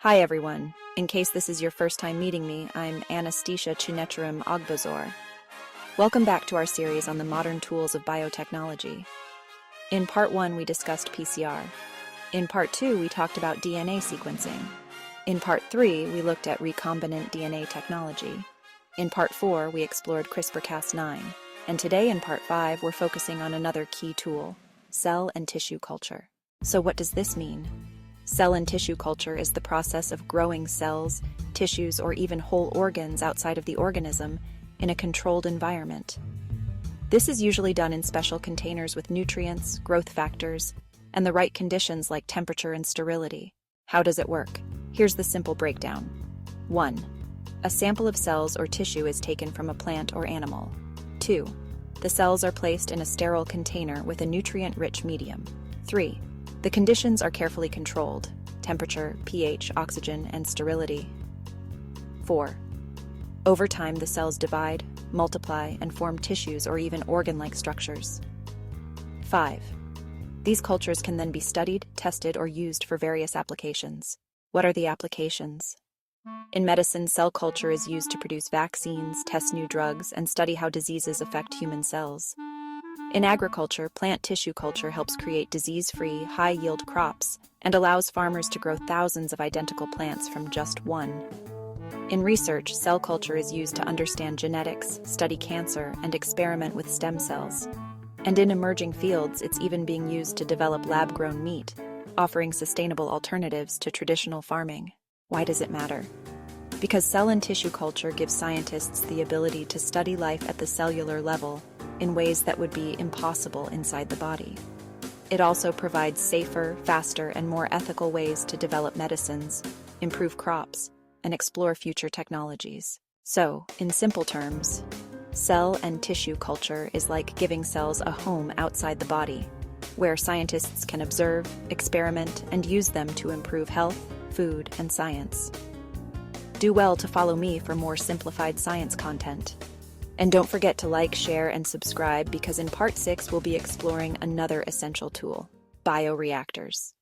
Hi everyone. In case this is your first time meeting me, I'm Anastasia Chinecherim Ogbazor. Welcome back to our series on the modern tools of biotechnology. In part 1, we discussed PCR. In part 2, we talked about DNA sequencing. In part 3, we looked at recombinant DNA technology. In part 4, we explored CRISPR-Cas9. And today in part 5, we're focusing on another key tool, cell and tissue culture. So what does this mean? Cell and tissue culture is the process of growing cells, tissues, or even whole organs outside of the organism in a controlled environment. This is usually done in special containers with nutrients, growth factors, and the right conditions like temperature and sterility. How does it work? Here's the simple breakdown. 1. A sample of cells or tissue is taken from a plant or animal. 2. The cells are placed in a sterile container with a nutrient-rich medium. 3. The conditions are carefully controlled: temperature, pH, oxygen, and sterility. 4. Over time, the cells divide, multiply, and form tissues or even organ-like structures. 5. These cultures can then be studied, tested, or used for various applications. What are the applications? In medicine, cell culture is used to produce vaccines, test new drugs, and study how diseases affect human cells. In agriculture, plant tissue culture helps create disease-free, high-yield crops and allows farmers to grow thousands of identical plants from just one. In research, cell culture is used to understand genetics, study cancer, and experiment with stem cells. And in emerging fields, it's even being used to develop lab-grown meat, offering sustainable alternatives to traditional farming. Why does it matter? Because cell and tissue culture gives scientists the ability to study life at the cellular level in ways that would be impossible inside the body. It also provides safer, faster, and more ethical ways to develop medicines, improve crops, and explore future technologies. So, in simple terms, cell and tissue culture is like giving cells a home outside the body, where scientists can observe, experiment, and use them to improve health, food, and science. Do well to follow me for more simplified science content. And don't forget to like, share, and subscribe because in part 6 we'll be exploring another essential tool, bioreactors.